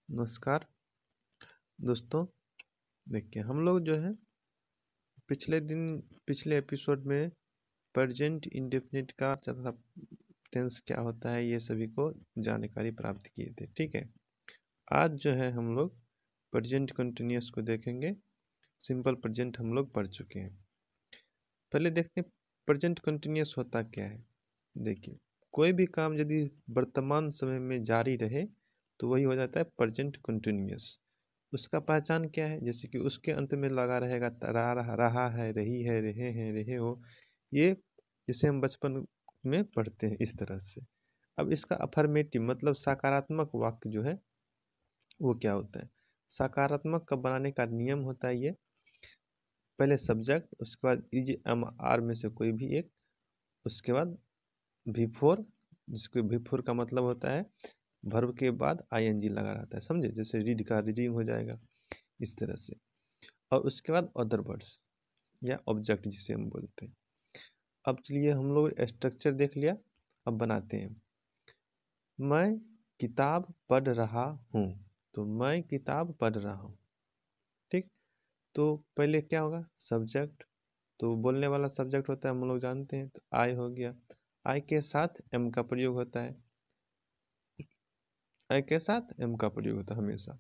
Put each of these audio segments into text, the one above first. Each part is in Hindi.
नमस्कार दोस्तों। देखिए हम लोग जो है पिछले एपिसोड में प्रेजेंट इंडेफिनिट का तथा टेंस क्या होता है ये सभी को जानकारी प्राप्त किए थे। ठीक है, आज जो है हम लोग प्रेजेंट कंटिन्यूअस को देखेंगे। सिंपल प्रेजेंट हम लोग पढ़ चुके हैं। पहले देखते हैं प्रेजेंट कंटिन्यूअस होता क्या है। देखिए कोई भी काम यदि वर्तमान समय में जारी रहे तो वही हो जाता है प्रेजेंट कंटिन्यूअस। उसका पहचान क्या है, जैसे कि उसके अंत में लगा रहेगा रहा है, रही है, रहे हैं, रहे हो। ये जिसे हम बचपन में पढ़ते हैं इस तरह से। अब इसका अफर्मेटिव मतलब सकारात्मक वाक्य जो है वो क्या होता है। सकारात्मक का बनाने का नियम होता है ये, पहले सब्जेक्ट, उसके बाद इज एम आर में से कोई भी एक, उसके बाद बिफोर, जिसके बिफोर का मतलब होता है वर्ब के बाद आईएनजी लगा रहता है, समझे। जैसे रीड का रीडिंग हो जाएगा इस तरह से। और उसके बाद अदर वर्ड्स या ऑब्जेक्ट जिसे हम बोलते हैं। अब चलिए हम लोग स्ट्रक्चर देख लिया, अब बनाते हैं। मैं किताब पढ़ रहा हूँ, तो मैं किताब पढ़ रहा हूँ। ठीक, तो पहले क्या होगा, सब्जेक्ट। तो बोलने वाला सब्जेक्ट होता है, हम लोग जानते हैं, तो आई हो गया। आई के साथ एम का प्रयोग होता है, आई के साथ एम का प्रयोग होता है हमेशा।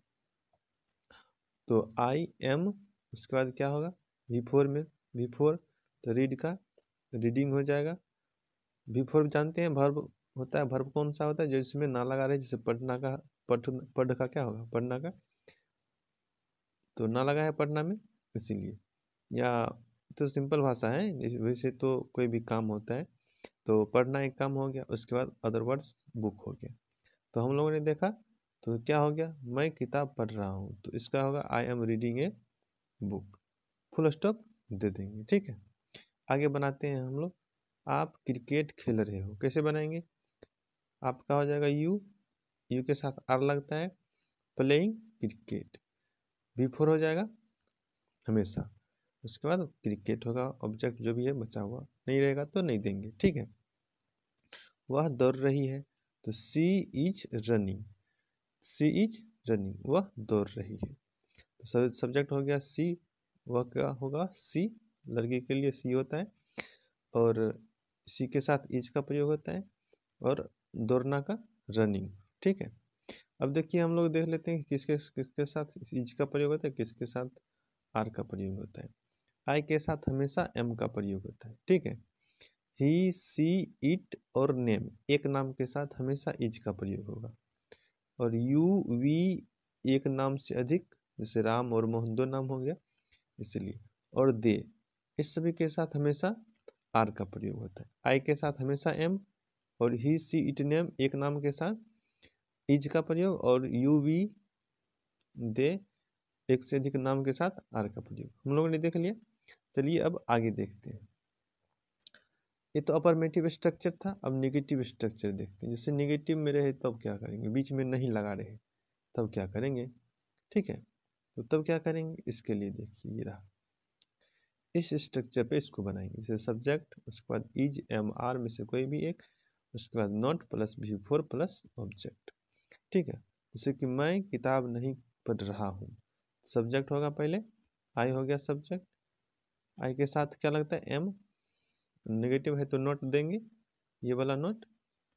तो आई एम, उसके बाद क्या होगा बिफोर में, बिफोर तो रीड का रीडिंग हो जाएगा। बिफोर जानते हैं वर्ब होता है, वर्ब कौन सा होता है जो इसमें ना लगा रहे, जैसे पढ़ना का पढ़ का क्या होगा, पढ़ना का तो ना लगा है पढ़ना में, इसीलिए। या तो सिंपल भाषा है, वैसे तो कोई भी काम होता है तो पढ़ना एक काम हो गया, उसके बाद अदर वर्ड्स बुक हो गया। तो हम लोगों ने देखा तो क्या हो गया, मैं किताब पढ़ रहा हूँ, तो इसका होगा I am reading a book, full stop दे देंगे। ठीक है, आगे बनाते हैं हम लोग। आप क्रिकेट खेल रहे हो, कैसे बनाएंगे। आपका हो जाएगा यू, यू के साथ आर लगता है, प्लेइंग क्रिकेट, बिफोर हो जाएगा हमेशा। उसके बाद क्रिकेट होगा, ऑब्जेक्ट जो भी है बचा हुआ, नहीं रहेगा तो नहीं देंगे। ठीक है, वह दौड़ रही है, तो she is running, she is running, वह दौड़ रही है। तो सब्जेक्ट हो गया सी, वह क्या होगा सी, लड़की के लिए सी होता है, और सी के साथ इज का प्रयोग होता है, और दौड़ना का रनिंग। ठीक है, अब देखिए हम लोग देख लेते हैं किसके किसके साथ इज का प्रयोग होता है, किसके साथ आर का प्रयोग होता है। आई के साथ हमेशा एम का प्रयोग होता है। ठीक है, ही सी इट और नेम, एक नाम के साथ हमेशा इज का प्रयोग होगा। और यू वी, एक नाम से अधिक, जैसे राम और मोहन दो नाम हो गया इसलिए। और दे, इस सभी के साथ हमेशा आर का प्रयोग होता है। आई के साथ हमेशा एम, और ही सी इट नेम एक नाम के साथ इज का प्रयोग, और यू वी दे एक से अधिक नाम के साथ आर का प्रयोग हम लोगों ने देख लिया। चलिए अब आगे देखते हैं। ये तो अफर्मेटिव स्ट्रक्चर था, अब नेगेटिव स्ट्रक्चर देखते हैं। जैसे नेगेटिव में रहे तब क्या करेंगे, बीच में नहीं लगा रहे तब क्या करेंगे। ठीक है, तो तब क्या करेंगे, इसके लिए देखिए ये रहा, इस स्ट्रक्चर पे इसको बनाएंगे। जैसे सब्जेक्ट, उसके बाद इज एम आर में से कोई भी एक, उसके बाद not plus before plus object. ठीक है, जैसे कि मैं किताब नहीं पढ़ रहा हूँ, सब्जेक्ट होगा पहले, आई हो गया सब्जेक्ट, आई के साथ क्या लगता है एम, नेगेटिव है तो नोट देंगे, ये वाला नोट।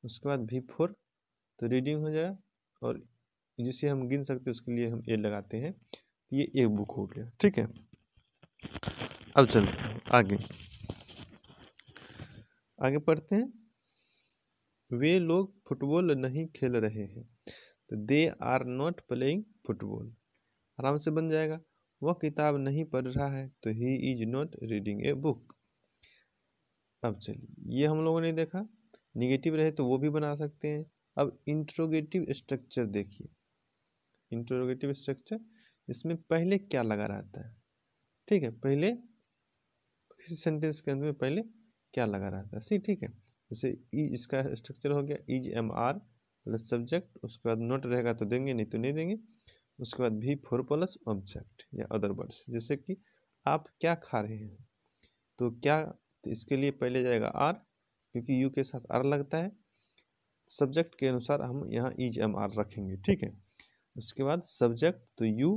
उसके बाद बिफोर तो रीडिंग हो जाएगा, और जिसे हम गिन सकते हैं उसके लिए हम ए लगाते हैं, तो ये एक बुक हो गया। ठीक है, अब चलते हैं आगे, आगे पढ़ते हैं। वे लोग फुटबॉल नहीं खेल रहे हैं, तो they are not playing football, आराम से बन जाएगा। वह किताब नहीं पढ़ रहा है, तो he is not reading a book. अब चलिए ये हम लोगों ने देखा, निगेटिव रहे तो वो भी बना सकते हैं। अब इंट्रोगेटिव स्ट्रक्चर देखिए, इंट्रोगेटिव स्ट्रक्चर, इसमें पहले क्या लगा रहता है। ठीक है, पहले किसी सेंटेंस के अंदर में पहले क्या लगा रहता है, सी। ठीक है, जैसे इसका स्ट्रक्चर हो गया is am are plus subject, उसके बाद नोट रहेगा तो देंगे, नहीं तो नहीं देंगे। उसके बाद भी फोर प्लस ऑब्जेक्ट या अदर वर्ड्स, जैसे कि आप क्या खा रहे हैं, तो क्या, तो इसके लिए पहले जाएगा आर, क्योंकि यू के साथ आर लगता है। सब्जेक्ट के अनुसार हम यहाँ इज एम आर रखेंगे। ठीक है, उसके बाद सब्जेक्ट तो यू,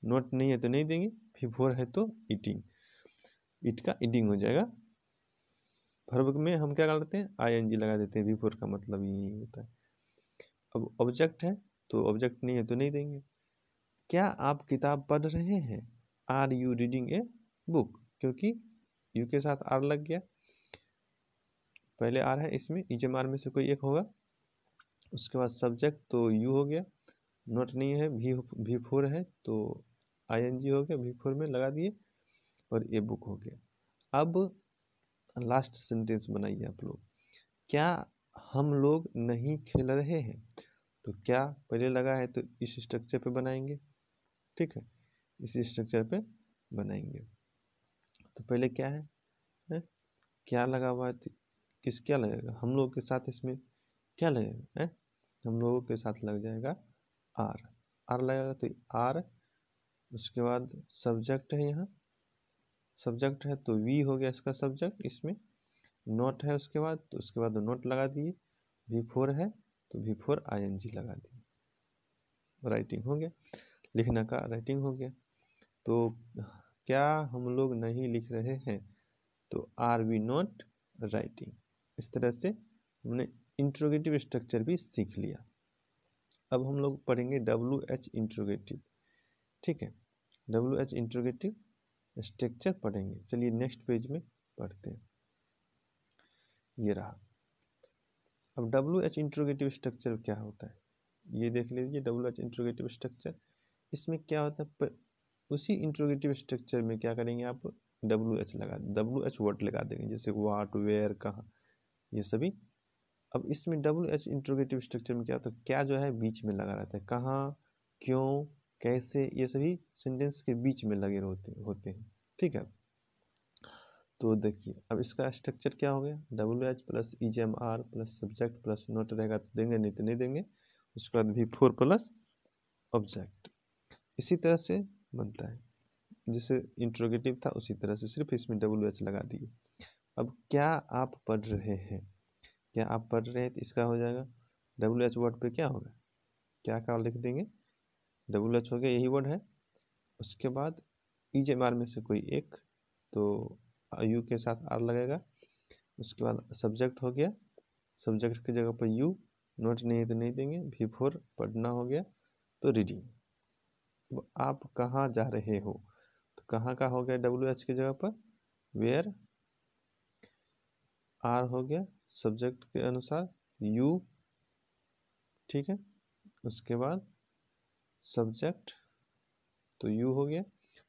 नॉट नहीं है तो नहीं देंगे, V4 है तो ईटिंग, ईट का ईटिंग हो जाएगा। वर्ब में हम क्या करते हैं, ING लगा देते हैं, V4 का मतलब यही होता है। अब ऑब्जेक्ट है तो ऑब्जेक्ट नहीं है तो नहीं देंगे। क्या आप किताब पढ़ रहे हैं, are you reading a book, क्योंकि यू के साथ आर लग गया, पहले आर है इसमें, EJMR में से कोई एक होगा। उसके बाद सब्जेक्ट तो यू हो गया, नॉट नहीं है, V4 है तो ING हो गया, V4 में लगा दिए, और ए बुक हो गया। अब लास्ट सेंटेंस बनाइए आप लोग, क्या हम लोग नहीं खेल रहे हैं, तो क्या पहले लगा है तो इस स्ट्रक्चर पे बनाएंगे, ठीक है, इसी स्ट्रक्चर पे बनाएंगे। तो पहले क्या है? क्या लगा हुआ है, किस क्या लगेगा, हम लोगों के साथ इसमें क्या लगेगा है, हम लोगों के साथ लग जाएगा आर, आर लगेगा तो आर। उसके बाद सब्जेक्ट है, यहाँ सब्जेक्ट है तो वी हो गया इसका सब्जेक्ट, इसमें नोट है उसके बाद, तो उसके बाद नोट लगा दिए, V4 है तो V4 ING लगा दिए, राइटिंग हो गया, लिखना का राइटिंग हो गया। तो क्या हम लोग नहीं लिख रहे हैं, तो आर वी नॉट राइटिंग। इस तरह से हमने इंट्रोगेटिव स्ट्रक्चर भी सीख लिया। अब हम लोग पढ़ेंगे WH इंट्रोगेटिव, ठीक है, WH इंट्रोगेटिव स्ट्रक्चर पढ़ेंगे। चलिए नेक्स्ट पेज में पढ़ते हैं, ये रहा। अब WH इंट्रोगेटिव स्ट्रक्चर क्या होता है, ये देख लीजिए। WH इंट्रोगेटिव स्ट्रक्चर, इसमें क्या होता है, उसी इंट्रोगेटिव स्ट्रक्चर में क्या करेंगे आप, WH लगा, WH वर्ड लगा देंगे, जैसे व्हाट, वेयर, कहाँ, ये सभी। अब इसमें WH इंट्रोगेटिव स्ट्रक्चर में क्या होता है, क्या जो है बीच में लगा रहता है, कहाँ, क्यों, कैसे, ये सभी सेंटेंस के बीच में लगे होते हैं, ठीक है। तो देखिए अब इसका स्ट्रक्चर क्या हो गया, WH plus EJMR plus subject plus note रहेगा तो देंगे, नहीं तो नहीं देंगे। उसके बाद V4 प्लस ऑब्जेक्ट, इसी तरह से बनता है जैसे इंट्रोगेटिव था, उसी तरह से सिर्फ इसमें WH लगा दिए। अब क्या आप पढ़ रहे हैं, क्या आप पढ़ रहे हैं तो इसका हो जाएगा WH वर्ड पे क्या होगा, क्या लिख देंगे, WH हो गया, यही वर्ड है। उसके बाद EJMR में से कोई एक, तो यू के साथ आर लगेगा। उसके बाद सब्जेक्ट हो गया, सब्जेक्ट की जगह पर यू, नोट नहीं है तो नहीं देंगे, V4 पढ़ना हो गया तो रीडिंग। आप कहाँ जा रहे हो, तो कहाँ का हो गया WH की जगह पर, वेयर, आर हो गया सब्जेक्ट के अनुसार, यू, ठीक है। उसके बाद सब्जेक्ट तो यू हो गया,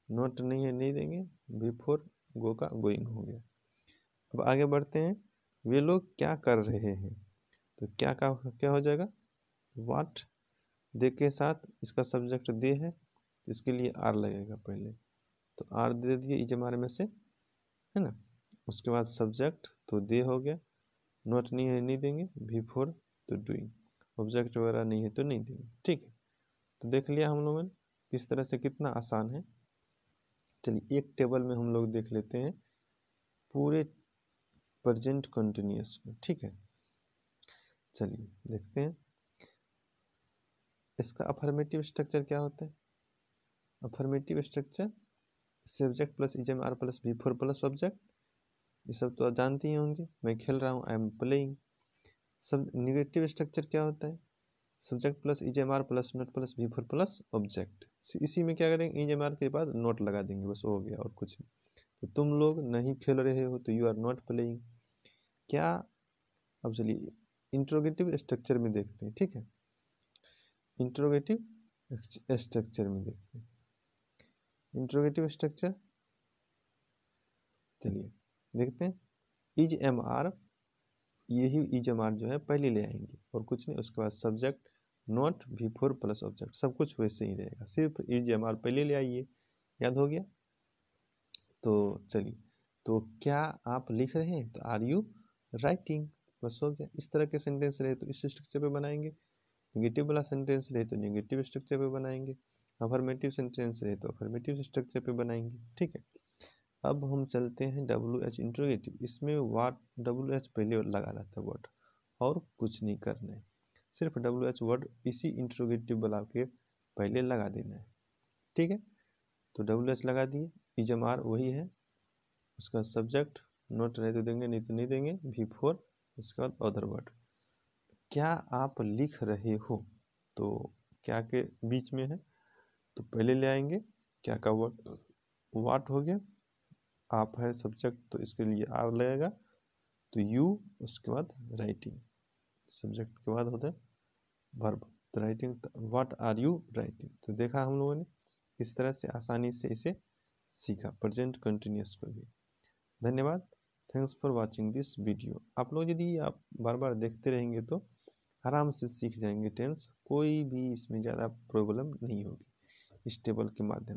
नोट नहीं है नहीं देंगे, V4 गो का गोइंग हो गया। अब आगे बढ़ते हैं, वे लोग क्या कर रहे हैं, तो क्या हो जाएगा, व्हाट, दे के साथ इसका सब्जेक्ट दे है, इसके लिए आर लगेगा पहले, तो आर दे दिए EJMR में से, है ना। उसके बाद सब्जेक्ट तो दे हो गया, नोट नहीं है नहीं देंगे, V4 तो डूइंग, ऑब्जेक्ट वगैरह नहीं है तो नहीं देंगे, ठीक है। तो देख लिया हम लोगों ने किस तरह से, कितना आसान है। चलिए एक टेबल में हम लोग देख लेते हैं पूरे प्रेजेंट कंटिन्यूअस में, ठीक है। चलिए देखते हैं इसका अफर्मेटिव स्ट्रक्चर क्या होता है। Affirmative structure subject plus EJMR plus V4 plus object, ये सब तो आप जानते ही होंगे, मैं खेल रहा हूँ, आई एम प्लेइंग। सब नेगेटिव स्ट्रक्चर क्या होता है, subject plus EJMR plus note plus V4 plus object, इसी में क्या करेंगे, EJMR के बाद नोट लगा देंगे, बस हो गया और कुछ नहीं। तो तुम लोग नहीं खेल रहे हो तो यू आर नॉट प्लेइंग। क्या, अब चलिए इंट्रोगेटिव स्ट्रक्चर में देखते हैं, ठीक है, इंट्रोगेटिव स्ट्रक्चर में देखते हैं, इंट्रोगेटिव स्ट्रक्चर, चलिए देखते हैं। EJMR, यही EJMR जो है पहले ले आएंगे और कुछ नहीं, उसके बाद subject, note, V4 plus object, सब कुछ वैसे ही रहेगा, सिर्फ EJMR पहले ले आइए, याद हो गया। तो चलिए, तो क्या आप लिख रहे हैं, तो आर यू राइटिंग, बस हो गया। इस तरह के सेंटेंस रहे तो इस स्ट्रक्चर पे बनाएंगे, नेगेटिव वाला सेंटेंस रहे तो नेगेटिव स्ट्रक्चर पे बनाएंगे, अफर्मेटिव सेंटेंस रहे तो अफर्मेटिव स्ट्रक्चर पे बनाएंगे, ठीक है। अब हम चलते हैं WH इंट्रोगेटिव, इसमें वाट WH पहले लगा रहता है वर्ड, और कुछ नहीं करना है, सिर्फ WH वर्ड इसी इंट्रोगेटिव वाला के पहले लगा देना है। ठीक है, तो WH लगा दिए, इजमार वही है, उसका सब्जेक्ट नोट रहे तो देंगे, नहीं तो नहीं देंगे, V4, उसके बाद अदर वर्ड। क्या आप लिख रहे हो, तो क्या के बीच में है, तो पहले ले आएंगे क्या का वर्ड, वाट हो गया, आप है सब्जेक्ट तो इसके लिए आर लगेगा, तो यू, उसके बाद राइटिंग, सब्जेक्ट के बाद होता है वर्ब, तो writing, what are you writing. तो देखा हम लोगों ने इस तरह से आसानी से इसे सीखा, प्रेजेंट कंटिन्यूअस को भी। धन्यवाद, thanks for watching this video. आप लोग यदि आप बार बार देखते रहेंगे तो आराम से सीख जाएंगे टेंस, कोई भी इसमें ज़्यादा प्रॉब्लम नहीं होगी इस टेबल के माध्यम